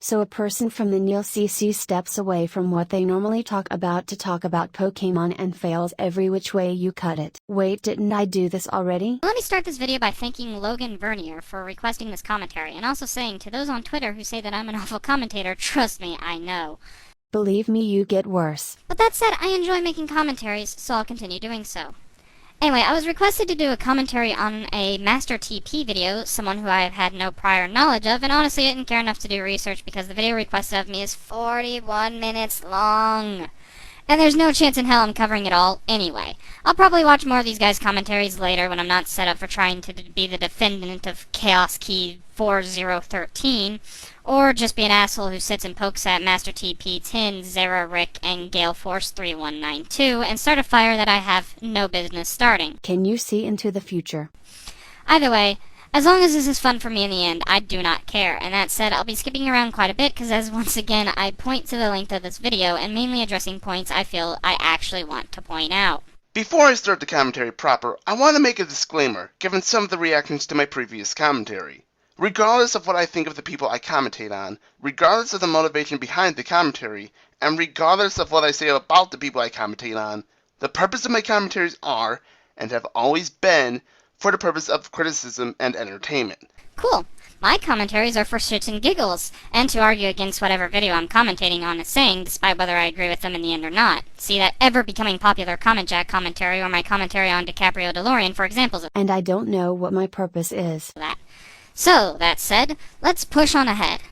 So a person from the Neil CC steps away from what they normally talk about to talk about Pokemon and fails every which way you cut it. Wait, didn't I do this already? Let me start this video by thanking Logan Vernier for requesting this commentary, and also saying to those on Twitter who say that I'm an awful commentator, trust me, I know. Believe me, you get worse. But that said, I enjoy making commentaries, so I'll continue doing so. Anyway, I was requested to do a commentary on a Master TP video, someone who I have had no prior knowledge of, and honestly I didn't care enough to do research because the video requested of me is 41 minutes long. And there's no chance in hell I'm covering it all anyway. I'll probably watch more of these guys' commentaries later when I'm not set up for trying to be the defendant of Chaos Key 4013, or just be an asshole who sits and pokes at Master TP 10, Zera Rick, and Gale Force 3192, and start a fire that I have no business starting. Can you see into the future? Either way, as long as this is fun for me in the end, I do not care. And that said, I'll be skipping around quite a bit, because as once again, I point to the length of this video, and mainly addressing points I feel I actually want to point out. Before I start the commentary proper, I want to make a disclaimer, given some of the reactions to my previous commentary. Regardless of what I think of the people I commentate on, regardless of the motivation behind the commentary, and regardless of what I say about the people I commentate on, the purpose of my commentaries are, and have always been, for the purpose of criticism and entertainment. Cool. My commentaries are for shits and giggles, and to argue against whatever video I'm commentating on is saying, despite whether I agree with them in the end or not. See that ever-becoming popular Comment Jack commentary or my commentary on DiCaprio DeLorean for examples of And I don't know what my purpose is. that. So, that said, let's push on ahead.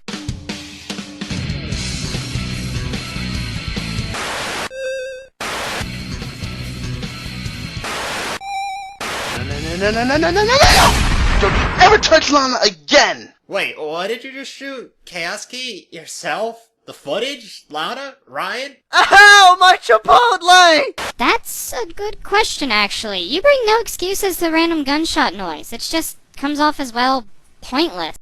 No! Don't you ever touch Lana again! Wait, what did you just shoot? Chaos Key? Yourself? The footage? Lana? Ryan? Ow! My Chipotle! That's a good question, actually. You bring no excuse as to random gunshot noise. It just comes off as, well, pointless.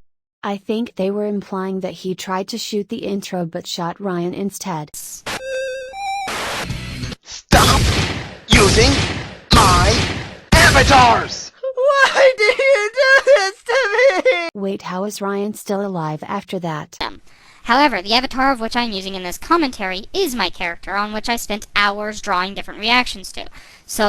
I think they were implying that he tried to shoot the intro but shot Ryan instead. Stop using my avatars! Why do you do this to me? Wait, how is Ryan still alive after that? However, the avatar of which I'm using in this commentary is my character, on which I spent hours drawing different reactions to. So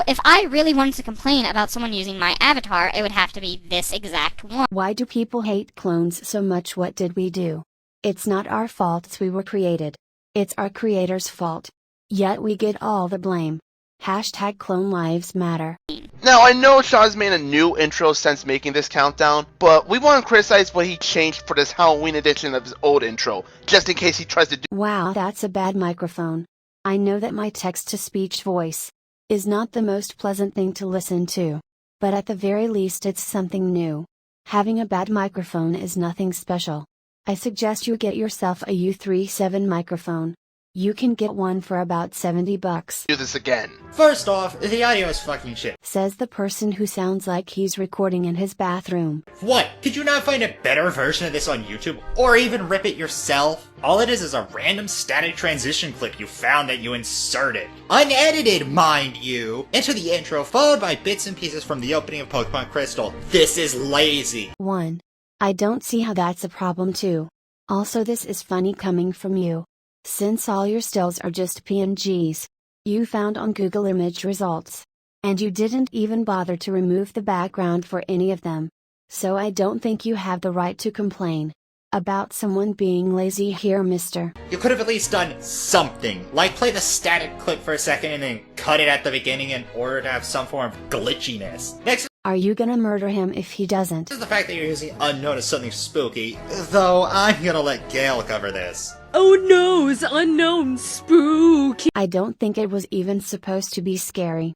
if I really wanted to complain about someone using my avatar, it would have to be this exact one. Why do people hate clones so much? What did we do? It's not our fault we were created. It's our creator's fault. Yet we get all the blame. Hashtag Clone Lives Matter. Now, I know Sean's made a new intro since making this countdown, but we want to criticize what he changed for this Halloween edition of his old intro, just in case he tries to do— Wow, that's a bad microphone. I know that my text-to-speech voice is not the most pleasant thing to listen to, but at the very least it's something new. Having a bad microphone is nothing special. I suggest you get yourself a U37 microphone. You can get one for about $70. do this again. First off, the audio is fucking shit. Says the person who sounds like he's recording in his bathroom. What? Could you not find a better version of this on YouTube? Or even rip it yourself? All it is a random static transition clip you found that you inserted. Unedited, mind you! Into the intro, followed by bits and pieces from the opening of Pokemon Crystal. This is lazy. 1. I don't see how that's a problem too. Also, this is funny coming from you. Since all your stills are just PNGs you found on Google image results. And you didn't even bother to remove the background for any of them. So I don't think you have the right to complain about someone being lazy here, mister. You could have at least done something, like play the static clip for a second and then cut it at the beginning in order to have some form of glitchiness. Next Are you gonna murder him if he doesn't? is the fact that you're using unknown as something spooky, though I'm gonna let Gale cover this. Oh no, it's unknown spooky. I don't think it was even supposed to be scary.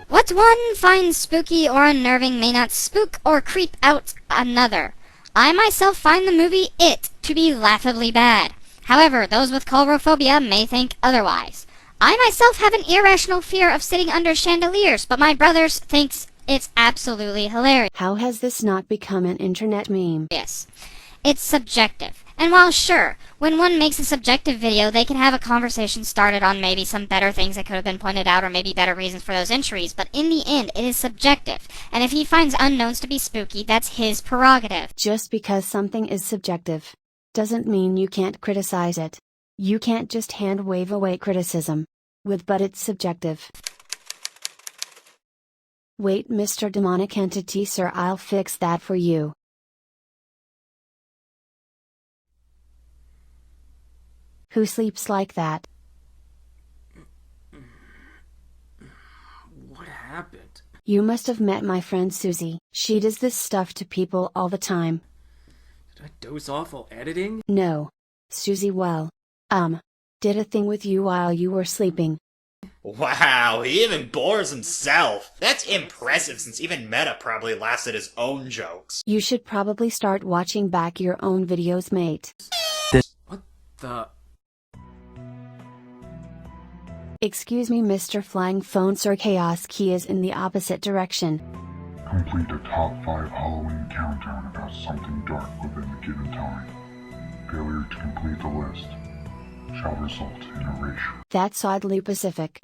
What one finds spooky or unnerving may not spook or creep out another. I myself find the movie It to be laughably bad. However, those with coulrophobia may think otherwise. I myself have an irrational fear of sitting under chandeliers, but my brother thinks it's absolutely hilarious. How has this not become an internet meme? Yes. It's subjective. And while sure, when one makes a subjective video, they can have a conversation started on maybe some better things that could have been pointed out or maybe better reasons for those entries, but in the end, it is subjective. And if he finds unknowns to be spooky, that's his prerogative. Just because something is subjective doesn't mean you can't criticize it. You can't just hand wave away criticism. But it's subjective. Wait, Mr. Demonic Entity sir, I'll fix that for you. Who sleeps like that? What happened? You must have met my friend Susie. She does this stuff to people all the time. Did I doze off while editing? No. Susie, did a thing with you while you were sleeping. Wow, he even bores himself. That's impressive since even Meta probably laughs at his own jokes. You should probably start watching back your own videos, mate. What the... Excuse me, Mr. Flying Phone Sir, Chaos Key is in the opposite direction. Complete a top 5 Halloween countdown about something dark within a given time. Failure to complete the list shall result in erasure. That's oddly specific.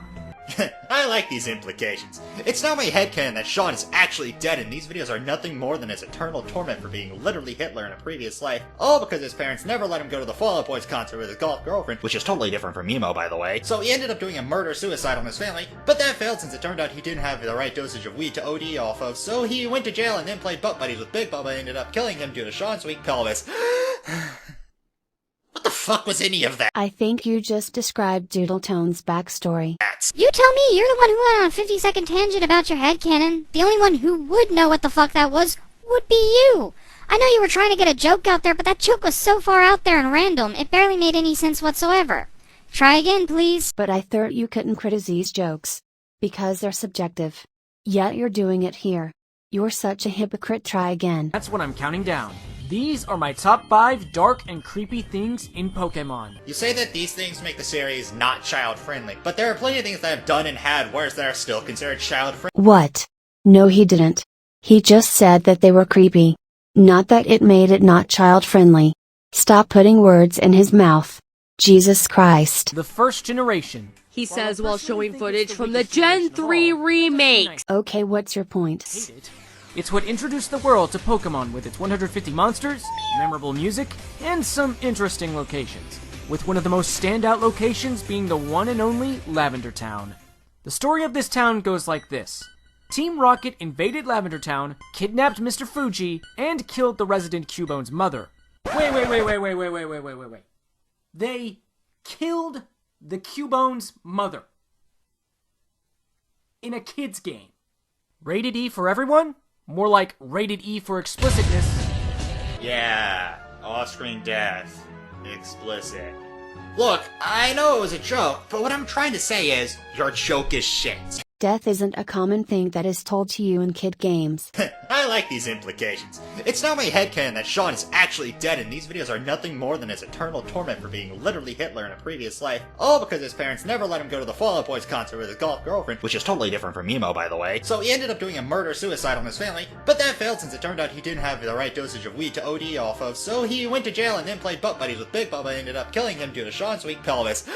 I like these implications. It's now my headcanon that Sean is actually dead and these videos are nothing more than his eternal torment for being literally Hitler in a previous life, all because his parents never let him go to the Fall Out Boys concert with his golf girlfriend, which is totally different from Emo, by the way. So he ended up doing a murder-suicide on his family, but that failed since it turned out he didn't have the right dosage of weed to OD off of, so he went to jail and then played butt buddies with Big Bubba and ended up killing him due to Sean's weak pelvis. What the fuck was any of that? I think you just described Doodletone's backstory. You tell me, you're the one who went on a 50-second tangent about your headcanon. The only one who would know what the fuck that was would be you. I know you were trying to get a joke out there, but that joke was so far out there and random, it barely made any sense whatsoever. Try again, please. But I thought you couldn't criticize jokes. Because they're subjective. Yet you're doing it here. You're such a hypocrite. Try again. That's what I'm counting down. These are my top 5 dark and creepy things in Pokemon. You say that these things make the series not child-friendly, but there are plenty of things that I've done and had worse that are still considered child-friendly. What? No, he didn't. He just said that they were creepy. Not that it made it not child-friendly. Stop putting words in his mouth. Jesus Christ. The first generation. He says while showing footage from the Gen 3 remake. Okay, what's your point? Hate it. It's what introduced the world to Pokemon with its 150 monsters, memorable music, and some interesting locations, with one of the most standout locations being the one and only Lavender Town. The story of this town goes like this. Team Rocket invaded Lavender Town, kidnapped Mr. Fuji, and killed the resident Cubone's mother. Wait. They killed the Cubone's mother. In a kid's game. Rated E for everyone? More like rated E for explicitness. Yeah, off-screen death. Explicit. Look, I know it was a joke, but what I'm trying to say is, your joke is shit. Death isn't a common thing that is told to you in kid games. I like these implications. It's now my headcanon that Sean is actually dead and these videos are nothing more than his eternal torment for being literally Hitler in a previous life, all because his parents never let him go to the Fall Out Boys concert with his golf girlfriend, which is totally different from Emo, by the way. So he ended up doing a murder-suicide on his family, but that failed since it turned out he didn't have the right dosage of weed to OD off of, so he went to jail and then played butt buddies with Big Bubba and ended up killing him due to Sean's weak pelvis.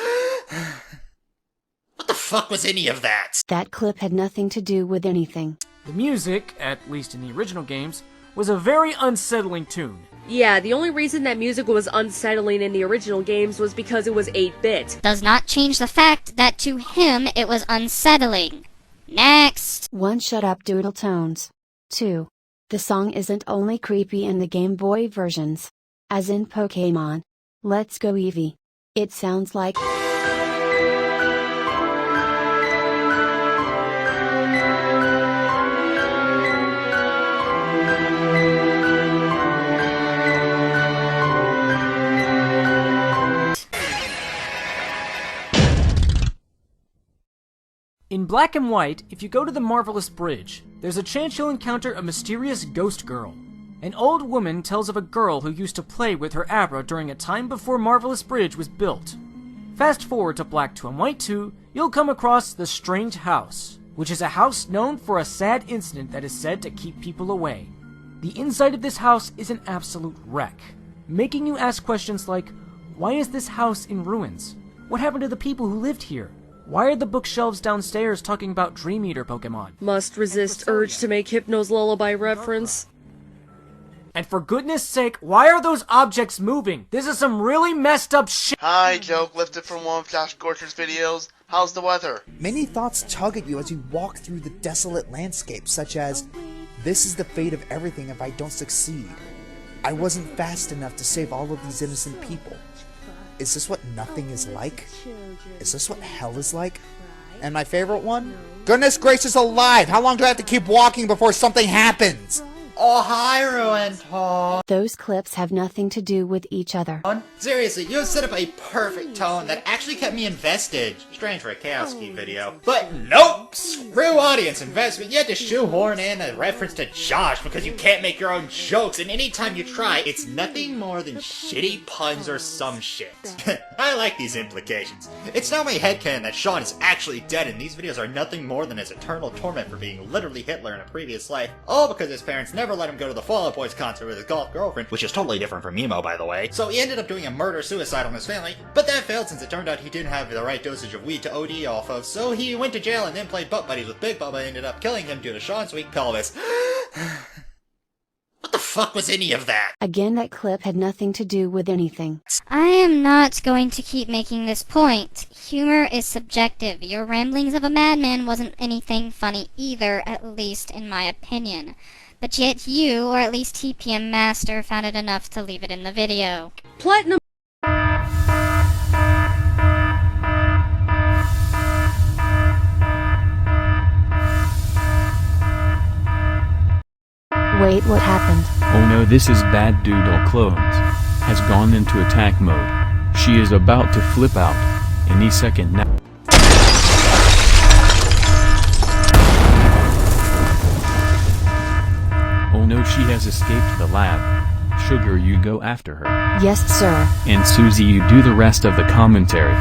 What the fuck was any of that? That clip had nothing to do with anything. The music, at least in the original games, was a very unsettling tune. Yeah, the only reason that music was unsettling in the original games was because it was 8-bit. Does not change the fact that to him it was unsettling. Next! 1. Shut up, Doodletones. 2. The song isn't only creepy in the Game Boy versions. As in Pokemon. Let's Go Eevee. It sounds like... In Black and White, if you go to the Marvelous Bridge, there's a chance you'll encounter a mysterious ghost girl. An old woman tells of a girl who used to play with her Abra during a time before Marvelous Bridge was built. Fast forward to Black 2 and White 2, you'll come across the Strange House, which is a house known for a sad incident that is said to keep people away. The inside of this house is an absolute wreck, making you ask questions like, why is this house in ruins? What happened to the people who lived here? Why are the bookshelves downstairs talking about Dream Eater Pokemon? Must resist urge to make Hypno's Lullaby reference. And for goodness sake, why are those objects moving? This is some really messed up shit. Hi, joke lifted from one of Josh Gorcher's videos. How's the weather? Many thoughts tug at you as you walk through the desolate landscape, such as, this is the fate of everything if I don't succeed. I wasn't fast enough to save all of these innocent people. Is this what nothing is like? Is this what hell is like? And my favorite one? Goodness gracious alive! How long do I have to keep walking before something happens? Oh, hi, Ruinton. Those clips have nothing to do with each other. Seriously, you set up a perfect tone that actually kept me invested. Strange for a Chaos Key video. But nope! Screw audience investment. You had to shoehorn in a reference to Josh because you can't make your own jokes, and anytime you try, it's nothing more than shitty puns or some shit. I like these implications. It's now my headcanon that Sean is actually dead, and these videos are nothing more than his eternal torment for being literally Hitler in a previous life, all because his parents never let him go to the Fall Out Boys concert with his golf girlfriend, which is totally different from Emo, by the way. So he ended up doing a murder-suicide on his family, but that failed since it turned out he didn't have the right dosage of weed to OD off of, so he went to jail and then played butt buddies with Big Bubba and ended up killing him due to Sean's weak pelvis. What the fuck was any of that? Again, that clip had nothing to do with anything. I am not going to keep making this point. Humor is subjective. Your ramblings of a madman wasn't anything funny either, at least in my opinion. But yet you, or at least TPM Master, found it enough to leave it in the video. Platinum. Wait, what happened? Oh no, this is Bad Doodle Clones. Has gone into attack mode. She is about to flip out. Any second now. Oh no, she has escaped the lab. Sugar, you go after her. Yes, sir. And Susie, you do the rest of the commentary,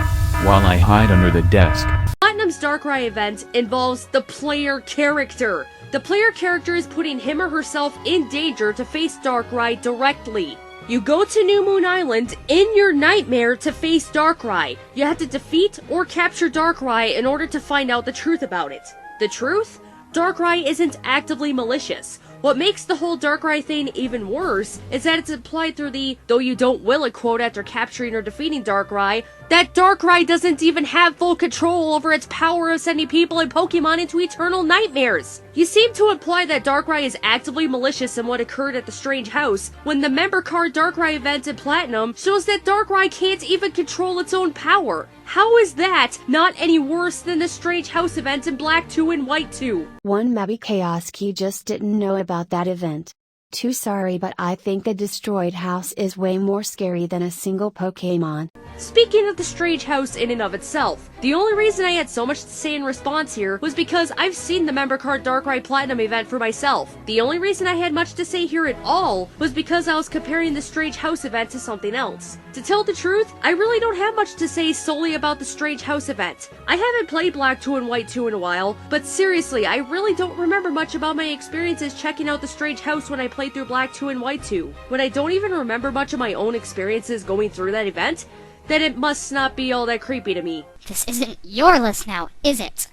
while I hide under the desk. Platinum's Darkrai event involves the player character. The player character is putting him or herself in danger to face Darkrai directly. You go to New Moon Island in your nightmare to face Darkrai. You have to defeat or capture Darkrai in order to find out the truth about it. The truth? Darkrai isn't actively malicious. What makes the whole Darkrai thing even worse is that it's implied through the "though you don't will it" quote after capturing or defeating Darkrai, that Darkrai doesn't even have full control over its power of sending people and Pokemon into eternal nightmares. You seem to imply that Darkrai is actively malicious in what occurred at the Strange House, when the member card Darkrai event in Platinum shows that Darkrai can't even control its own power. How is that not any worse than the Strange House event in Black 2 and White 2? One Mabby Chaos Key just didn't know about that event. Too sorry, but I think a destroyed house is way more scary than a single Pokemon. Speaking of the Strange House in and of itself, the only reason I had so much to say in response here was because I've seen the member card Darkrai Platinum event for myself. The only reason I had much to say here at all was because I was comparing the Strange House event to something else. To tell the truth, I really don't have much to say solely about the Strange House event. I haven't played Black 2 and White 2 in a while, but seriously, I really don't remember much about my experiences checking out the Strange House when I played through Black 2 and White 2. When I don't even remember much of my own experiences going through that event, then it must not be all that creepy to me. This isn't your list now, is it?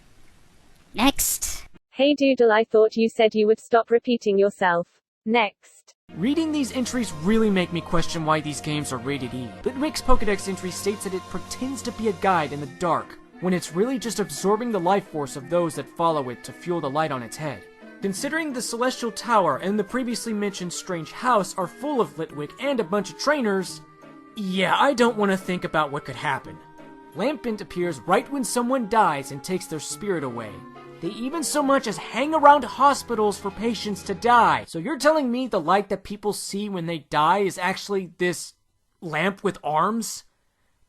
Next. Hey Doodle, I thought you said you would stop repeating yourself. Next. Reading these entries really make me question why these games are rated E. Litwick's Pokedex entry states that it pretends to be a guide in the dark, when it's really just absorbing the life force of those that follow it to fuel the light on its head. Considering the Celestial Tower and the previously mentioned Strange House are full of Litwick and a bunch of trainers, yeah, I don't want to think about what could happen. Lampent appears right when someone dies and takes their spirit away. They even so much as hang around hospitals for patients to die. So you're telling me the light that people see when they die is actually this lamp with arms?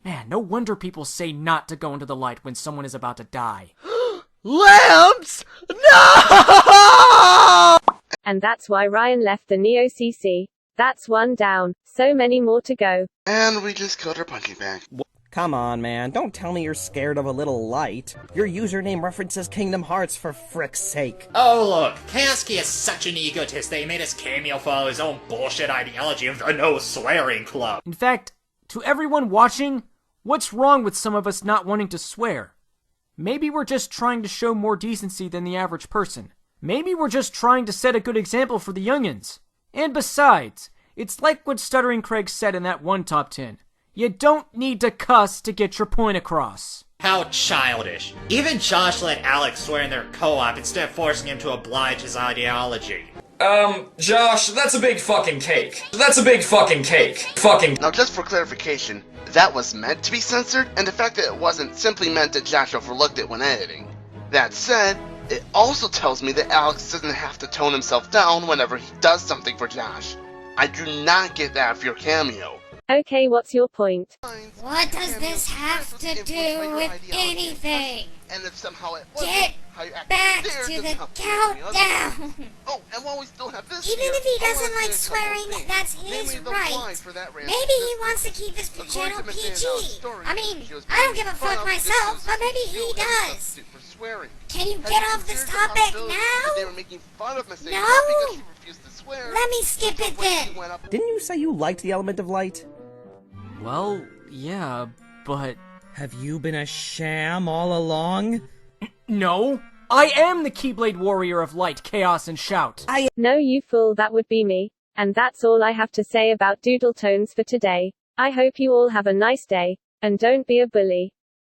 Man, no wonder people say not to go into the light when someone is about to die. Lamps? No! And that's why Ryan left the Neo CC. That's one down. So many more to go. And we just killed our punching bag. Come on, man. Don't tell me you're scared of a little light. Your username references Kingdom Hearts, for frick's sake. Oh look, Kaski is such an egotist that he made his cameo follow his own bullshit ideology of the no swearing club. In fact, to everyone watching, what's wrong with some of us not wanting to swear? Maybe we're just trying to show more decency than the average person. Maybe we're just trying to set a good example for the youngins. And besides, it's like what Stuttering Craig said in that one top 10. You don't need to cuss to get your point across. How childish. Even Josh let Alex swear in their co-op instead of forcing him to oblige his ideology. Josh, that's a big fucking cake. That's a big fucking cake. Fucking. Now, just for clarification, that was meant to be censored, and the fact that it wasn't simply meant that Josh overlooked it when editing. That said, it also tells me that Alex doesn't have to tone himself down whenever he does something for Josh. I do not get that for your cameo. Okay, what's your point? What does this have to do with anything? And if somehow it Get back to the countdown! Oh, and while we still have this Even if he doesn't like swearing, that's his right. Maybe he wants to keep his channel PG. I mean, I don't give a fuck myself, but maybe he does. Can you get off this topic now? No? Let me skip it then. Didn't you say you liked the element of light? Well, yeah, but... Have you been a sham all along? No! I am the Keyblade Warrior of Light, Chaos, and Shout! No, you fool, that would be me. And that's all I have to say about Doodle Tones for today. I hope you all have a nice day, and don't be a bully.